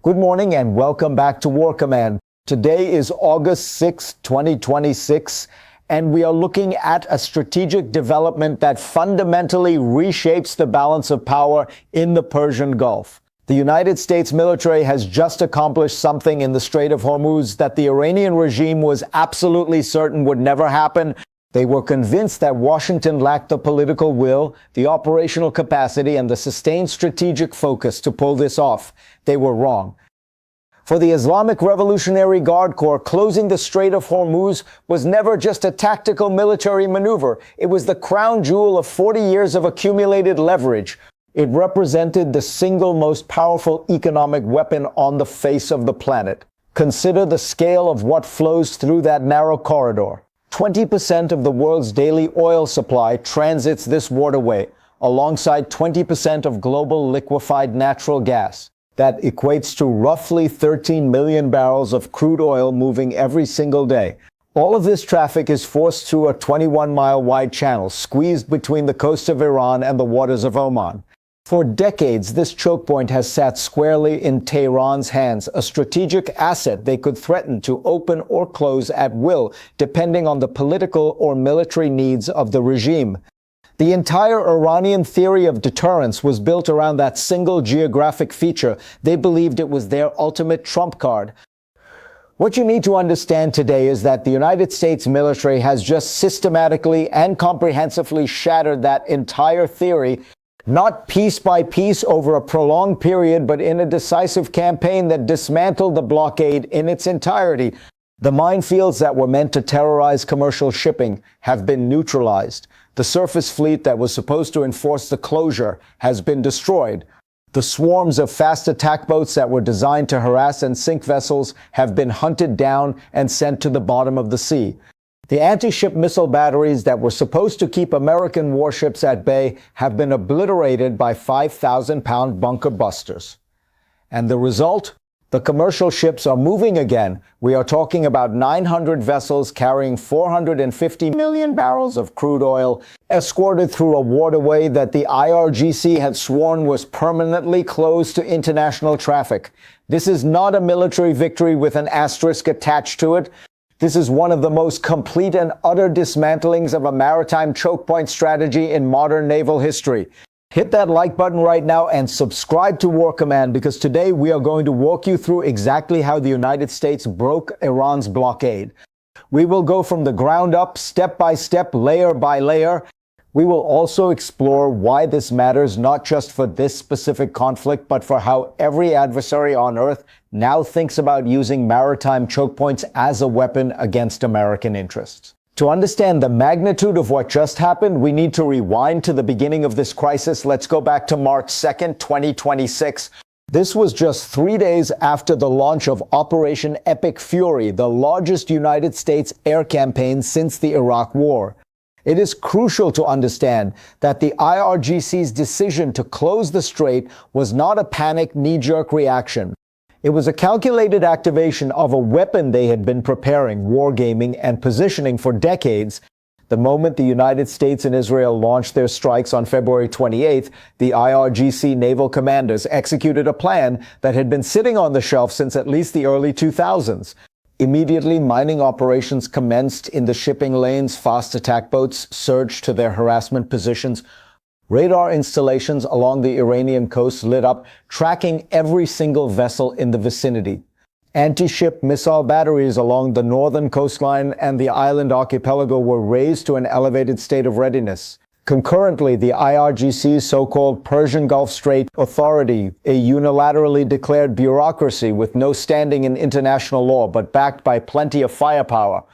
Good morning and welcome back to War Command. Today is August 6, 2026, and we are looking at a strategic development that fundamentally reshapes the balance of power in the Persian Gulf. The United States military has just accomplished something in the Strait of Hormuz that the Iranian regime was absolutely certain would never happen. They were convinced that Washington lacked the political will, the operational capacity, and the sustained strategic focus to pull this off. They were wrong. For the Islamic Revolutionary Guard Corps, closing the Strait of Hormuz was never just a tactical military maneuver. It was the crown jewel of 40 years of accumulated leverage. It represented the single most powerful economic weapon on the face of the planet. Consider the scale of what flows through that narrow corridor. 20% of the world's daily oil supply transits this waterway, alongside 20% of global liquefied natural gas. That equates to roughly 13 million barrels of crude oil moving every single day. All of this traffic is forced through a 21-mile wide channel, squeezed between the coast of Iran and the waters of Oman. For decades, this choke point has sat squarely in Tehran's hands, a strategic asset they could threaten to open or close at will, depending on the political or military needs of the regime. The entire Iranian theory of deterrence was built around that single geographic feature. They believed it was their ultimate trump card. What you need to understand today is that the United States military has just systematically and comprehensively shattered that entire theory, not piece by piece over a prolonged period, but in a decisive campaign that dismantled the blockade in its entirety. The minefields that were meant to terrorize commercial shipping have been neutralized. The surface fleet that was supposed to enforce the closure has been destroyed. The swarms of fast attack boats that were designed to harass and sink vessels have been hunted down and sent to the bottom of the sea. The anti-ship missile batteries that were supposed to keep American warships at bay have been obliterated by 5,000-pound bunker busters. And the result? The commercial ships are moving again. We are talking about 900 vessels carrying 450 million barrels of crude oil, escorted through a waterway that the IRGC had sworn was permanently closed to international traffic. This is not a military victory with an asterisk attached to it. This is one of the most complete and utter dismantlings of a maritime choke point strategy in modern naval history. Hit that like button right now and subscribe to War Command, because today we are going to walk you through exactly how the United States broke Iran's blockade. We will go from the ground up, step by step, layer by layer. We will also explore why this matters not just for this specific conflict, but for how every adversary on Earth now thinks about using maritime choke points as a weapon against American interests. To understand the magnitude of what just happened, we need to rewind to the beginning of this crisis. Let's go back to March 2nd, 2026. This was just 3 days after the launch of Operation Epic Fury, the largest United States air campaign since the Iraq War. It is crucial to understand that the IRGC's decision to close the strait was not a panicked, knee-jerk reaction. It was a calculated activation of a weapon they had been preparing, wargaming, and positioning for decades. The moment the United States and Israel launched their strikes on February 28th, the IRGC naval commanders executed a plan that had been sitting on the shelf since at least the early 2000s. Immediately, mining operations commenced in the shipping lanes. Fast attack boats surged to their harassment positions. Radar installations along the Iranian coast lit up, tracking every single vessel in the vicinity. Anti-ship missile batteries along the northern coastline and the island archipelago were raised to an elevated state of readiness. Concurrently, the IRGC's so-called Persian Gulf Strait Authority, a unilaterally declared bureaucracy with no standing in international law but backed by plenty of firepower,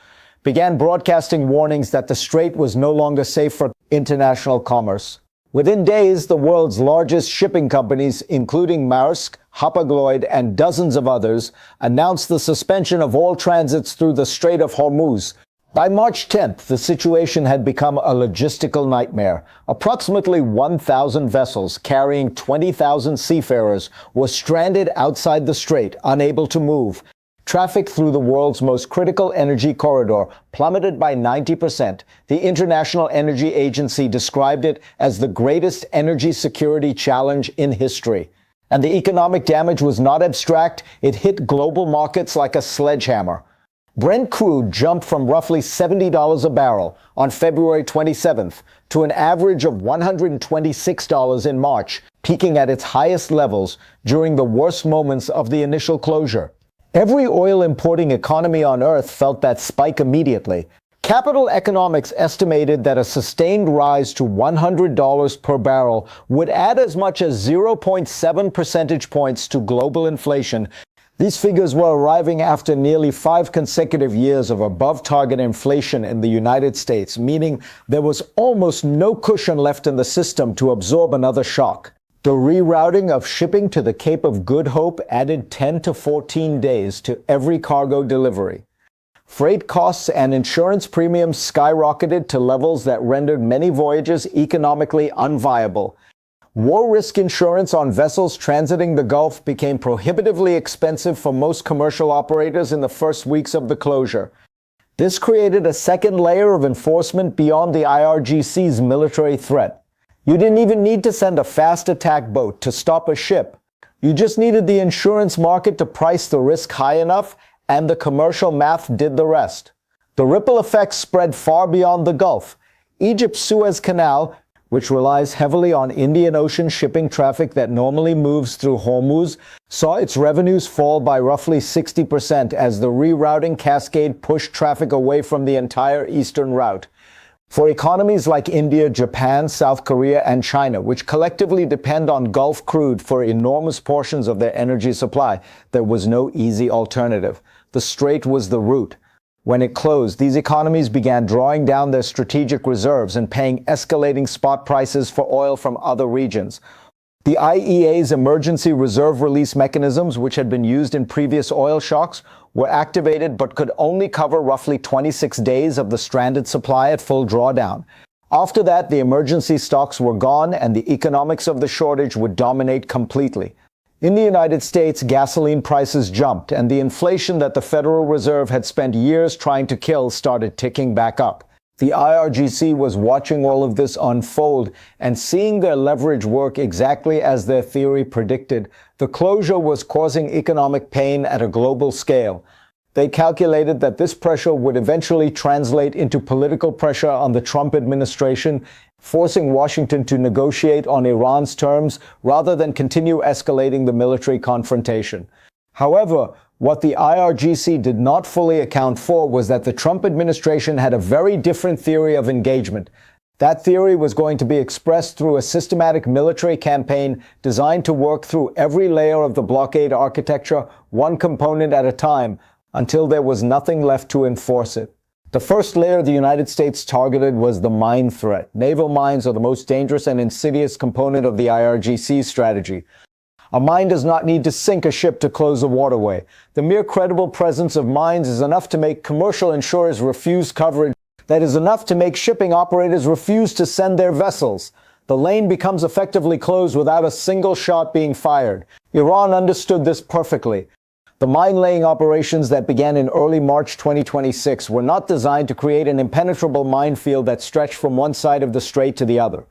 began broadcasting warnings that the strait was no longer safe for international commerce. Within days, the world's largest shipping companies, including Maersk, Hapag-Lloyd, and dozens of others, announced the suspension of all transits through the Strait of Hormuz. By March 10th, the situation had become a logistical nightmare. Approximately 1,000 vessels carrying 20,000 seafarers were stranded outside the strait, unable to move. Traffic through the world's most critical energy corridor plummeted by 90%. The International Energy Agency described it as the greatest energy security challenge in history. And the economic damage was not abstract. It hit global markets like a sledgehammer. Brent crude jumped from roughly $70 a barrel on February 27th to an average of $126 in March, peaking at its highest levels during the worst moments of the initial closure. Every oil-importing economy on Earth felt that spike immediately. Capital Economics estimated that a sustained rise to $100 per barrel would add as much as 0.7 percentage points to global inflation. These figures were arriving after nearly 5 consecutive years of above-target inflation in the United States, meaning there was almost no cushion left in the system to absorb another shock. The rerouting of shipping to the Cape of Good Hope added 10 to 14 days to every cargo delivery. Freight costs and insurance premiums skyrocketed to levels that rendered many voyages economically unviable. War risk insurance on vessels transiting the Gulf became prohibitively expensive for most commercial operators in the first weeks of the closure. This created a second layer of enforcement beyond the IRGC's military threat. You didn't even need to send a fast attack boat to stop a ship. You just needed the insurance market to price the risk high enough, and the commercial math did the rest. The ripple effects spread far beyond the Gulf. Egypt's Suez Canal, which relies heavily on Indian Ocean shipping traffic that normally moves through Hormuz, saw its revenues fall by roughly 60% as the rerouting cascade pushed traffic away from the entire eastern route. For economies like India, Japan, South Korea, and China, which collectively depend on Gulf crude for enormous portions of their energy supply, there was no easy alternative. The Strait was the route. When it closed, these economies began drawing down their strategic reserves and paying escalating spot prices for oil from other regions. The IEA's emergency reserve release mechanisms, which had been used in previous oil shocks, were activated but could only cover roughly 26 days of the stranded supply at full drawdown. After that, the emergency stocks were gone and the economics of the shortage would dominate completely. In the United States, gasoline prices jumped, and the inflation that the Federal Reserve had spent years trying to kill started ticking back up. The IRGC was watching all of this unfold and seeing their leverage work exactly as their theory predicted. The closure was causing economic pain at a global scale. They calculated that this pressure would eventually translate into political pressure on the Trump administration, forcing Washington to negotiate on Iran's terms rather than continue escalating the military confrontation. However, what the IRGC did not fully account for was that the Trump administration had a very different theory of engagement. That theory was going to be expressed through a systematic military campaign designed to work through every layer of the blockade architecture, one component at a time, until there was nothing left to enforce it. The first layer the United States targeted was the mine threat. Naval mines are the most dangerous and insidious component of the IRGC strategy. A mine does not need to sink a ship to close a waterway. The mere credible presence of mines is enough to make commercial insurers refuse coverage. That is enough to make shipping operators refuse to send their vessels. The lane becomes effectively closed without a single shot being fired. Iran understood this perfectly. The mine-laying operations that began in early March 2026 were not designed to create an impenetrable minefield that stretched from one side of the strait to the other.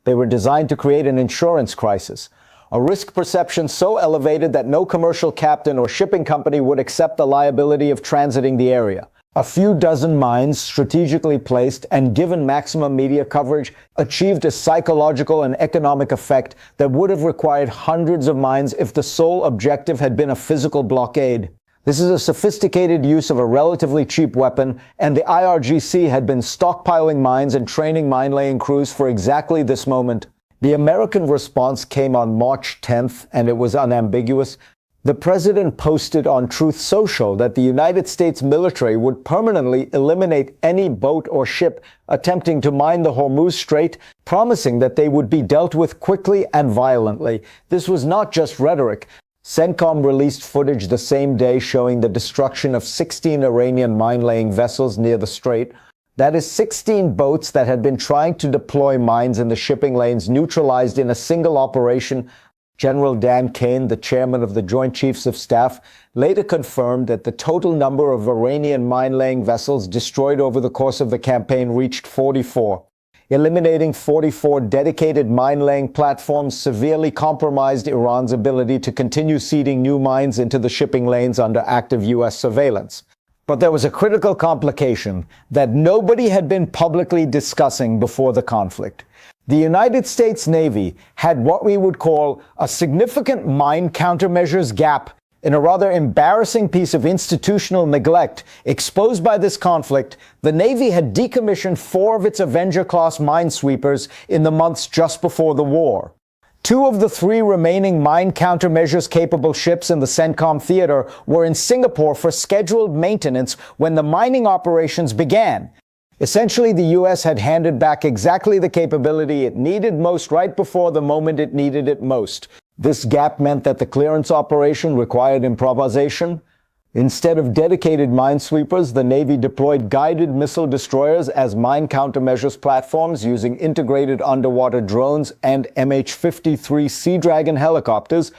They were designed to create an insurance crisis, a risk perception so elevated that no commercial captain or shipping company would accept the liability of transiting the area. A few dozen mines, strategically placed and given maximum media coverage, achieved a psychological and economic effect that would have required hundreds of mines if the sole objective had been a physical blockade. This is a sophisticated use of a relatively cheap weapon, and the IRGC had been stockpiling mines and training mine-laying crews for exactly this moment. The American response came on March 10th, and it was unambiguous. The president posted on Truth Social that the United States military would permanently eliminate any boat or ship attempting to mine the Hormuz Strait, promising that they would be dealt with quickly and violently. This was not just rhetoric. CENTCOM released footage the same day showing the destruction of 16 Iranian mine-laying vessels near the strait. That is 16 boats that had been trying to deploy mines in the shipping lanes neutralized in a single operation. General Dan Kane, the chairman of the Joint Chiefs of Staff, later confirmed that the total number of Iranian mine-laying vessels destroyed over the course of the campaign reached 44. Eliminating 44 dedicated mine-laying platforms severely compromised Iran's ability to continue seeding new mines into the shipping lanes under active U.S. surveillance. But there was a critical complication that nobody had been publicly discussing before the conflict. The United States Navy had what we would call a significant mine countermeasures gap in a rather embarrassing piece of institutional neglect exposed by this conflict. The Navy had decommissioned 4 of its Avenger-class minesweepers in the months just before the war. 2 of the 3 remaining mine countermeasures-capable ships in the CENTCOM theater were in Singapore for scheduled maintenance when the mining operations began. Essentially, the U.S. had handed back exactly the capability it needed most right before the moment it needed it most. This gap meant that the clearance operation required improvisation. Instead of dedicated minesweepers, the Navy deployed guided missile destroyers as mine countermeasures platforms using integrated underwater drones and MH-53 Sea Dragon helicopters.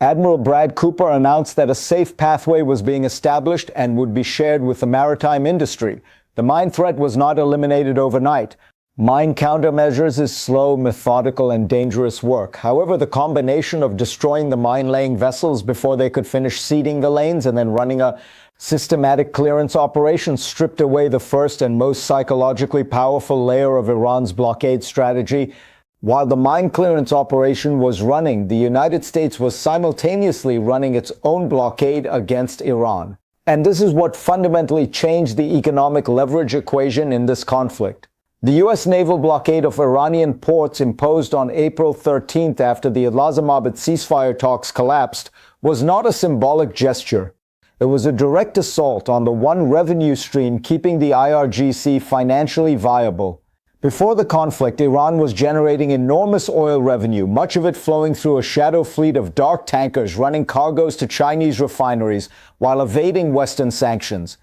Admiral Brad Cooper announced that a safe pathway was being established and would be shared with the maritime industry. The mine threat was not eliminated overnight. Mine countermeasures is slow, methodical, and dangerous work. However, the combination of destroying the mine-laying vessels before they could finish seeding the lanes and then running a systematic clearance operation stripped away the first and most psychologically powerful layer of Iran's blockade strategy. While the mine clearance operation was running, the United States was simultaneously running its own blockade against Iran. And this is what fundamentally changed the economic leverage equation in this conflict. The U.S. naval blockade of Iranian ports imposed on April 13th after the Islamabad ceasefire talks collapsed was not a symbolic gesture. It was a direct assault on the one revenue stream keeping the IRGC financially viable. Before the conflict, Iran was generating enormous oil revenue, much of it flowing through a shadow fleet of dark tankers running cargoes to Chinese refineries while evading Western sanctions.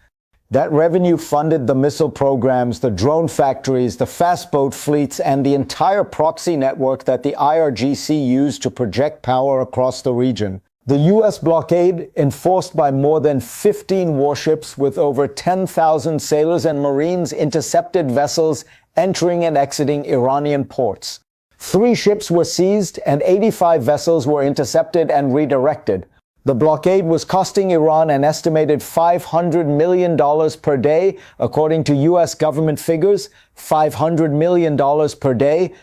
That revenue funded the missile programs, the drone factories, the fast boat fleets, and the entire proxy network that the IRGC used to project power across the region. The U.S. blockade, enforced by more than 15 warships with over 10,000 sailors and Marines, intercepted vessels entering and exiting Iranian ports. 3 ships were seized and 85 vessels were intercepted and redirected. The blockade was costing Iran an estimated $500 million per day, according to U.S. government figures, $500 million per day.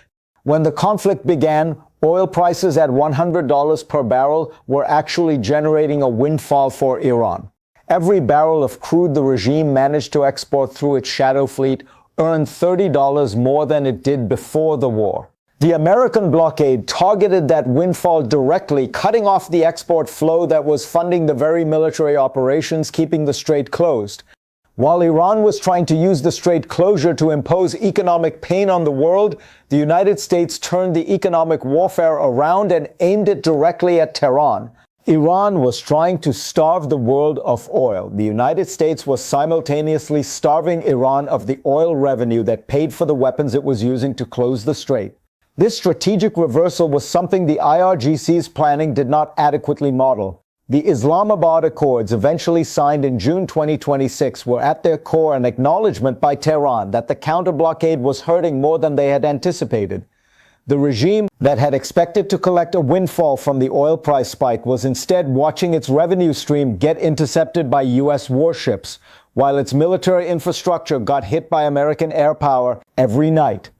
When the conflict began, oil prices at $100 per barrel were actually generating a windfall for Iran. Every barrel of crude the regime managed to export through its shadow fleet earned $30 more than it did before the war. The American blockade targeted that windfall directly, cutting off the export flow that was funding the very military operations keeping the strait closed. While Iran was trying to use the strait closure to impose economic pain on the world, the United States turned the economic warfare around and aimed it directly at Tehran. Iran was trying to starve the world of oil. The United States was simultaneously starving Iran of the oil revenue that paid for the weapons it was using to close the strait. This strategic reversal was something the IRGC's planning did not adequately model. The Islamabad Accords, eventually signed in June 2026, were at their core an acknowledgement by Tehran that the counter-blockade was hurting more than they had anticipated. The regime that had expected to collect a windfall from the oil price spike was instead watching its revenue stream get intercepted by U.S. warships, while its military infrastructure got hit by American air power every night.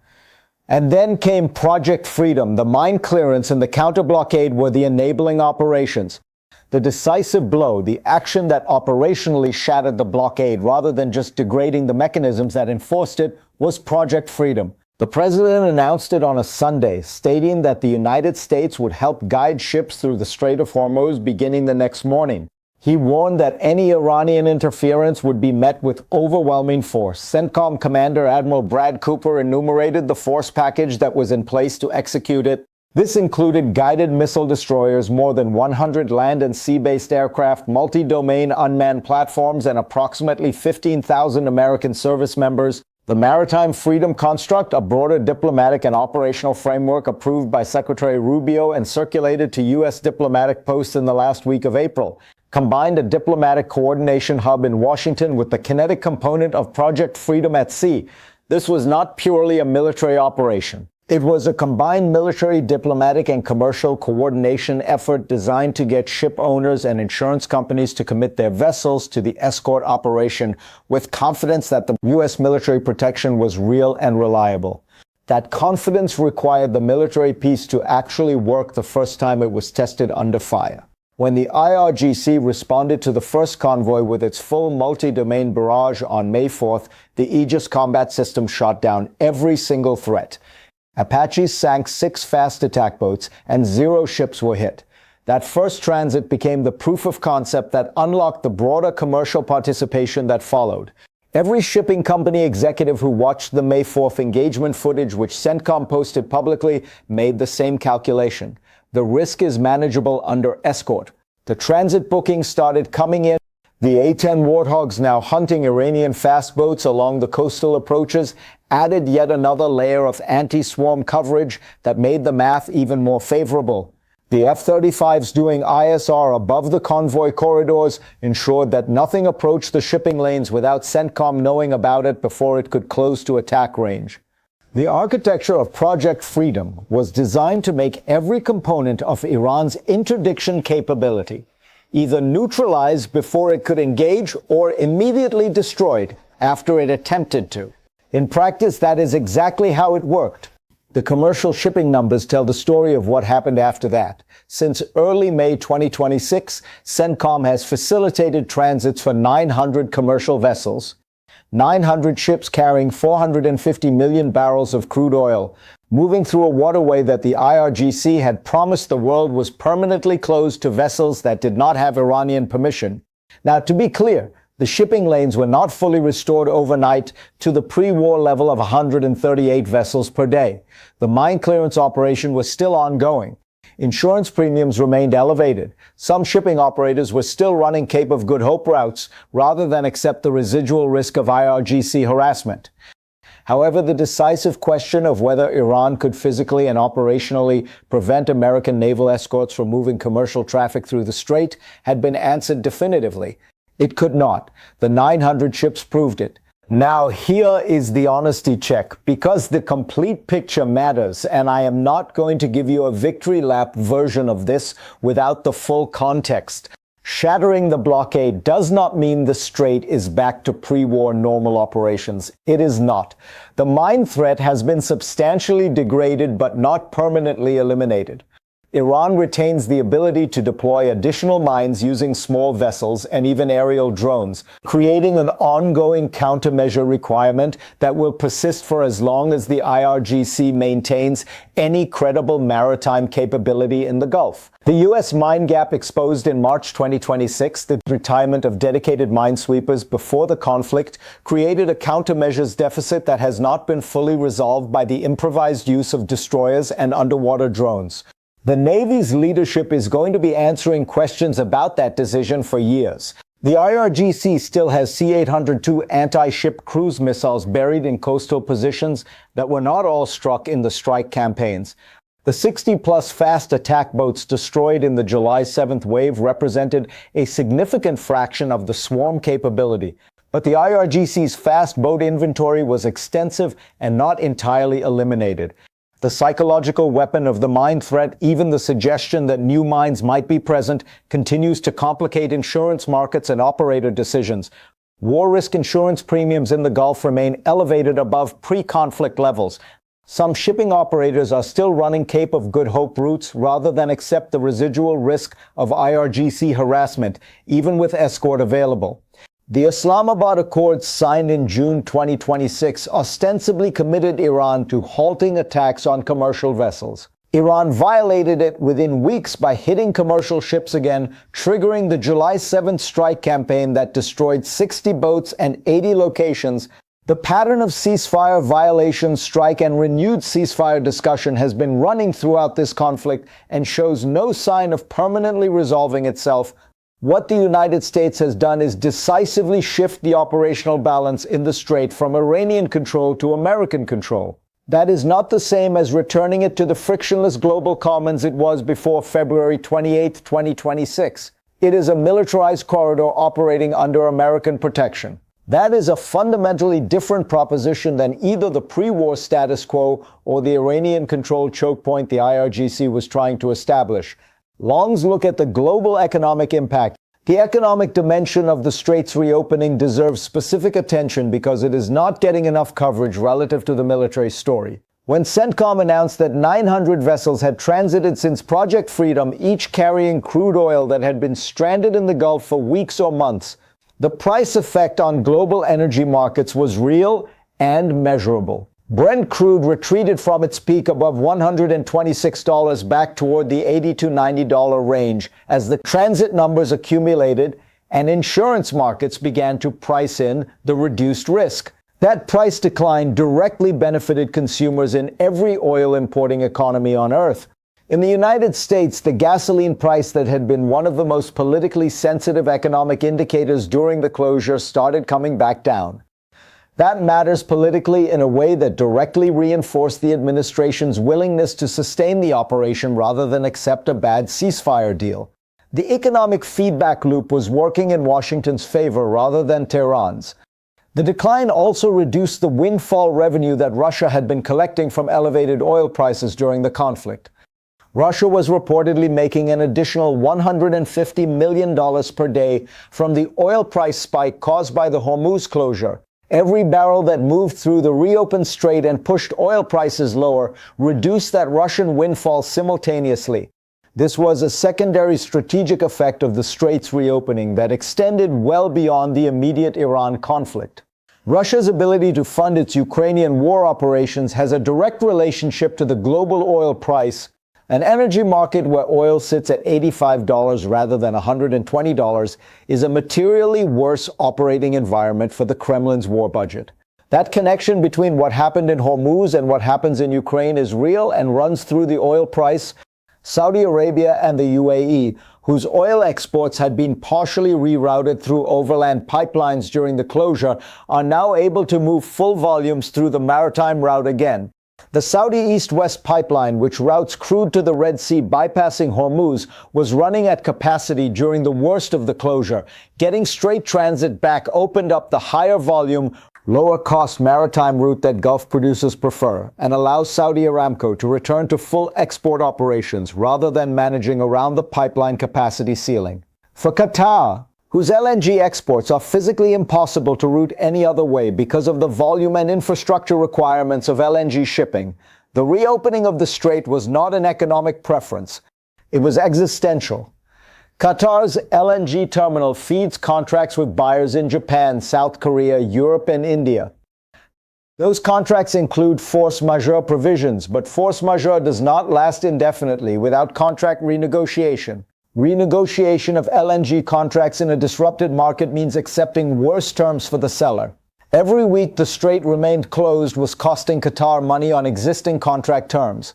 And then came Project Freedom. The mine clearance and the counter-blockade were the enabling operations. The decisive blow, the action that operationally shattered the blockade rather than just degrading the mechanisms that enforced it, was Project Freedom. The president announced it on a Sunday, stating that the United States would help guide ships through the Strait of Hormuz beginning the next morning. He warned that any Iranian interference would be met with overwhelming force. CENTCOM Commander Admiral Brad Cooper enumerated the force package that was in place to execute it. This included guided missile destroyers, more than 100 land and sea-based aircraft, multi-domain unmanned platforms, and approximately 15,000 American service members. The Maritime Freedom Construct, a broader diplomatic and operational framework approved by Secretary Rubio and circulated to U.S. diplomatic posts in the last week of April, combined a diplomatic coordination hub in Washington with the kinetic component of Project Freedom at Sea. This was not purely a military operation. It was a combined military, diplomatic, and commercial coordination effort designed to get ship owners and insurance companies to commit their vessels to the escort operation with confidence that the U.S. military protection was real and reliable. That confidence required the military piece to actually work the first time it was tested under fire. When the IRGC responded to the first convoy with its full multi-domain barrage on May 4th, the Aegis combat system shot down every single threat. Apaches sank 6 fast attack boats and 0 ships were hit. That first transit became the proof of concept that unlocked the broader commercial participation that followed. Every shipping company executive who watched the May 4th engagement footage, which CENTCOM posted publicly, made the same calculation. The risk is manageable under escort. The transit bookings started coming in. The A-10 Warthogs, now hunting Iranian fast boats along the coastal approaches, added yet another layer of anti-swarm coverage that made the math even more favorable. The F-35s doing ISR above the convoy corridors ensured that nothing approached the shipping lanes without CENTCOM knowing about it before it could close to attack range. The architecture of Project Freedom was designed to make every component of Iran's interdiction capability either neutralized before it could engage or immediately destroyed after it attempted to. In practice, that is exactly how it worked. The commercial shipping numbers tell the story of what happened after that. Since early May 2026, CENTCOM has facilitated transits for 900 commercial vessels, 900 ships carrying 450 million barrels of crude oil, moving through a waterway that the IRGC had promised the world was permanently closed to vessels that did not have Iranian permission. Now, to be clear, the shipping lanes were not fully restored overnight to the pre-war level of 138 vessels per day. The mine clearance operation was still ongoing. Insurance premiums remained elevated. Some shipping operators were still running Cape of Good Hope routes rather than accept the residual risk of IRGC harassment. However, the decisive question of whether Iran could physically and operationally prevent American naval escorts from moving commercial traffic through the strait had been answered definitively. It could not. The 900 ships proved it. Now, here is the honesty check, because the complete picture matters, and I am not going to give you a victory lap version of this without the full context. Shattering the blockade does not mean the strait is back to pre-war normal operations. It is not. The mine threat has been substantially degraded but not permanently eliminated. Iran retains the ability to deploy additional mines using small vessels and even aerial drones, creating an ongoing countermeasure requirement that will persist for as long as the IRGC maintains any credible maritime capability in the Gulf. The U.S. mine gap exposed in March 2026, the retirement of dedicated minesweepers before the conflict, created a countermeasures deficit that has not been fully resolved by the improvised use of destroyers and underwater drones. The Navy's leadership is going to be answering questions about that decision for years. The IRGC still has C-802 anti-ship cruise missiles buried in coastal positions that were not all struck in the strike campaigns. The 60-plus fast attack boats destroyed in the July 7th wave represented a significant fraction of the swarm capability. But the IRGC's fast boat inventory was extensive and not entirely eliminated. The psychological weapon of the mine threat, even the suggestion that new mines might be present, continues to complicate insurance markets and operator decisions. War risk insurance premiums in the Gulf remain elevated above pre-conflict levels. Some shipping operators are still running Cape of Good Hope routes rather than accept the residual risk of IRGC harassment, even with escort available. The Islamabad Accords signed in June 2026 ostensibly committed Iran to halting attacks on commercial vessels. Iran violated it within weeks by hitting commercial ships again, triggering the July 7th strike campaign that destroyed 60 boats and 80 locations. The pattern of ceasefire violations, strike, and renewed ceasefire discussion has been running throughout this conflict and shows no sign of permanently resolving itself. What the United States has done is decisively shift the operational balance in the strait from Iranian control to American control. That is not the same as returning it to the frictionless global commons it was before February 28, 2026. It is a militarized corridor operating under American protection. That is a fundamentally different proposition than either the pre-war status quo or the Iranian-controlled choke point the IRGC was trying to establish. Longs look at the global economic impact. The economic dimension of the Strait's reopening deserves specific attention because it is not getting enough coverage relative to the military story. When CENTCOM announced that 900 vessels had transited since Project Freedom, each carrying crude oil that had been stranded in the Gulf for weeks or months, the price effect on global energy markets was real and measurable. Brent crude retreated from its peak above $126 back toward the $80 to $90 range as the transit numbers accumulated and insurance markets began to price in the reduced risk. That price decline directly benefited consumers in every oil importing economy on Earth. In the United States, the gasoline price that had been one of the most politically sensitive economic indicators during the closure started coming back down. That matters politically in a way that directly reinforced the administration's willingness to sustain the operation rather than accept a bad ceasefire deal. The economic feedback loop was working in Washington's favor rather than Tehran's. The decline also reduced the windfall revenue that Russia had been collecting from elevated oil prices during the conflict. Russia was reportedly making an additional $150 million per day from the oil price spike caused by the Hormuz closure. Every barrel that moved through the reopened strait and pushed oil prices lower reduced that Russian windfall simultaneously. This was a secondary strategic effect of the strait's reopening that extended well beyond the immediate Iran conflict. Russia's ability to fund its Ukrainian war operations has a direct relationship to the global oil price. An energy market where oil sits at $85 rather than $120 is a materially worse operating environment for the Kremlin's war budget. That connection between what happened in Hormuz and what happens in Ukraine is real and runs through the oil price. Saudi Arabia and the UAE, whose oil exports had been partially rerouted through overland pipelines during the closure, are now able to move full volumes through the maritime route again. The Saudi East-West pipeline, which routes crude to the Red Sea bypassing Hormuz, was running at capacity during the worst of the closure. Getting straight transit back opened up the higher volume, lower-cost maritime route that Gulf producers prefer and allows Saudi Aramco to return to full export operations rather than managing around the pipeline capacity ceiling. For Qatar, whose LNG exports are physically impossible to route any other way because of the volume and infrastructure requirements of LNG shipping, the reopening of the strait was not an economic preference. It was existential. Qatar's LNG terminal feeds contracts with buyers in Japan, South Korea, Europe, and India. Those contracts include force majeure provisions, but force majeure does not last indefinitely without contract renegotiation. Renegotiation of LNG contracts in a disrupted market means accepting worse terms for the seller. Every week the strait remained closed was costing Qatar money on existing contract terms.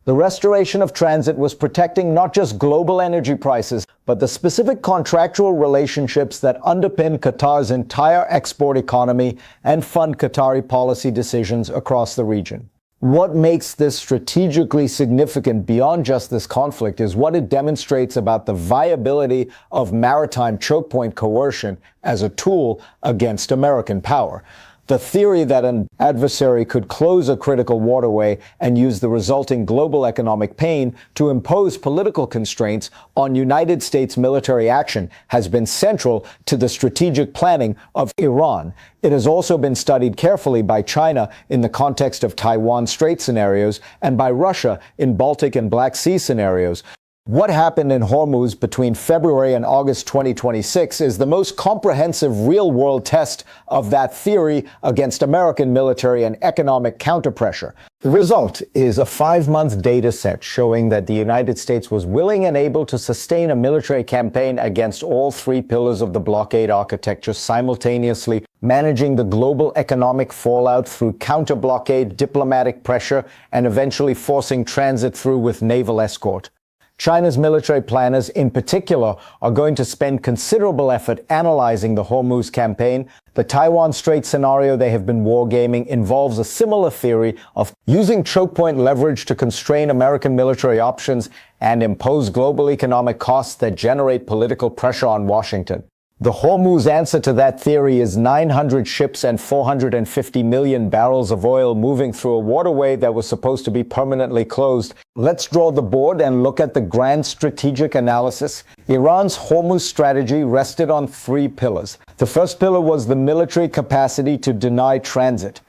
The restoration of transit was protecting not just global energy prices, but the specific contractual relationships that underpin Qatar's entire export economy and fund Qatari policy decisions across the region. What makes this strategically significant beyond just this conflict is what it demonstrates about the viability of maritime choke point coercion as a tool against American power. The theory that an adversary could close a critical waterway and use the resulting global economic pain to impose political constraints on United States military action has been central to the strategic planning of Iran. It has also been studied carefully by China in the context of Taiwan Strait scenarios and by Russia in Baltic and Black Sea scenarios. What happened in Hormuz between February and August 2026 is the most comprehensive real-world test of that theory against American military and economic counterpressure. The result is a 5-month data set showing that the United States was willing and able to sustain a military campaign against all 3 pillars of the blockade architecture, simultaneously managing the global economic fallout through counter-blockade diplomatic pressure and eventually forcing transit through with naval escort. China's military planners, in particular, are going to spend considerable effort analyzing the Hormuz campaign. The Taiwan Strait scenario they have been wargaming involves a similar theory of using choke point leverage to constrain American military options and impose global economic costs that generate political pressure on Washington. The Hormuz answer to that theory is 900 ships and 450 million barrels of oil moving through a waterway that was supposed to be permanently closed. Let's draw the board and look at the grand strategic analysis. Iran's Hormuz strategy rested on three pillars. The first pillar was the military capacity to deny transit.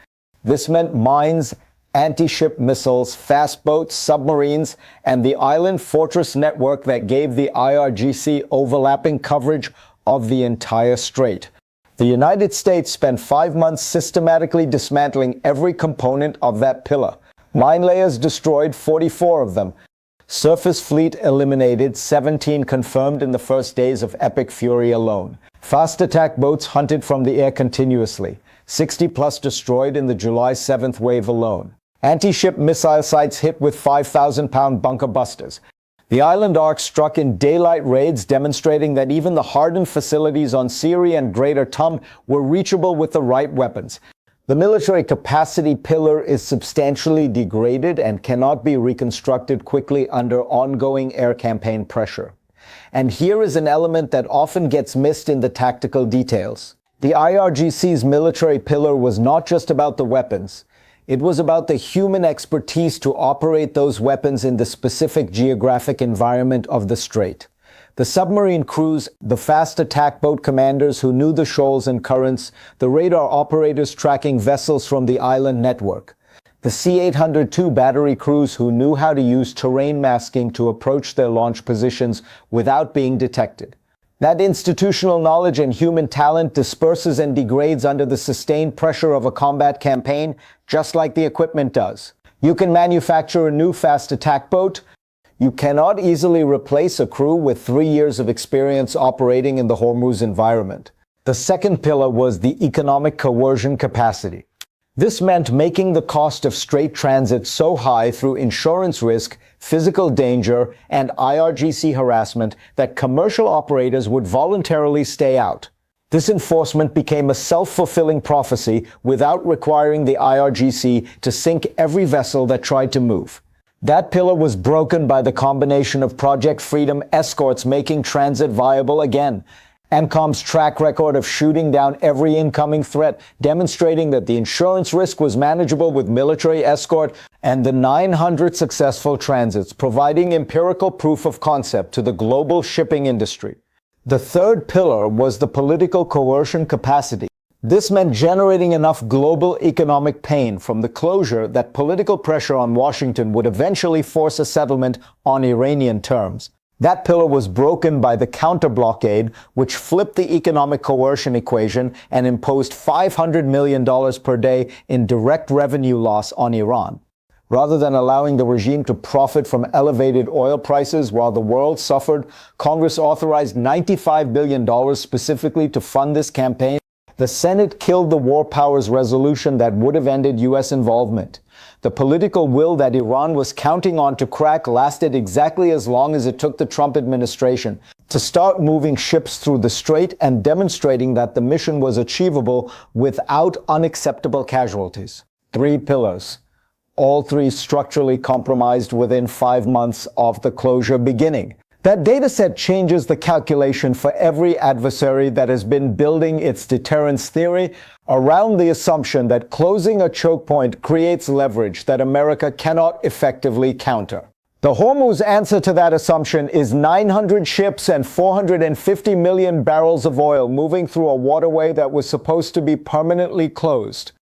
This meant mines, anti-ship missiles, fast boats, submarines, and the island fortress network that gave the IRGC overlapping coverage of the entire strait. The United States spent 5 months systematically dismantling every component of that pillar. Mine layers destroyed 44 of them. Surface fleet eliminated, 17 confirmed in the first days of Epic Fury alone. Fast attack boats hunted from the air continuously, 60 plus destroyed in the July 7th wave alone. Anti-ship missile sites hit with 5,000-pound bunker busters. The island arc struck in daylight raids, demonstrating that even the hardened facilities on Siri and Greater Tum were reachable with the right weapons. The military capacity pillar is substantially degraded and cannot be reconstructed quickly under ongoing air campaign pressure. And here is an element that often gets missed in the tactical details. The IRGC's military pillar was not just about the weapons. It was about the human expertise to operate those weapons in the specific geographic environment of the strait. The submarine crews, the fast attack boat commanders who knew the shoals and currents, the radar operators tracking vessels from the island network, the C-802 battery crews who knew how to use terrain masking to approach their launch positions without being detected. That institutional knowledge and human talent disperses and degrades under the sustained pressure of a combat campaign, just like the equipment does. You can manufacture a new fast attack boat. You cannot easily replace a crew with 3 years of experience operating in the Hormuz environment. The second pillar was the economic coercion capacity. This meant making the cost of strait transit so high through insurance risk, physical danger, and IRGC harassment that commercial operators would voluntarily stay out. This enforcement became a self-fulfilling prophecy without requiring the IRGC to sink every vessel that tried to move. That pillar was broken by the combination of Project Freedom escorts making transit viable again, AMCOM's track record of shooting down every incoming threat, demonstrating that the insurance risk was manageable with military escort, and the 900 successful transits, providing empirical proof of concept to the global shipping industry. The third pillar was the political coercion capacity. This meant generating enough global economic pain from the closure that political pressure on Washington would eventually force a settlement on Iranian terms. That pillar was broken by the counter-blockade, which flipped the economic coercion equation and imposed $500 million per day in direct revenue loss on Iran. Rather than allowing the regime to profit from elevated oil prices while the world suffered, Congress authorized $95 billion specifically to fund this campaign. The Senate killed the war powers resolution that would have ended U.S. involvement. The political will that Iran was counting on to crack lasted exactly as long as it took the Trump administration to start moving ships through the strait and demonstrating that the mission was achievable without unacceptable casualties. Three pillars, all three structurally compromised within 5 months of the closure beginning. That dataset changes the calculation for every adversary that has been building its deterrence theory around the assumption that closing a choke point creates leverage that America cannot effectively counter. The Hormuz answer to that assumption is 900 ships and 450 million barrels of oil moving through a waterway that was supposed to be permanently closed.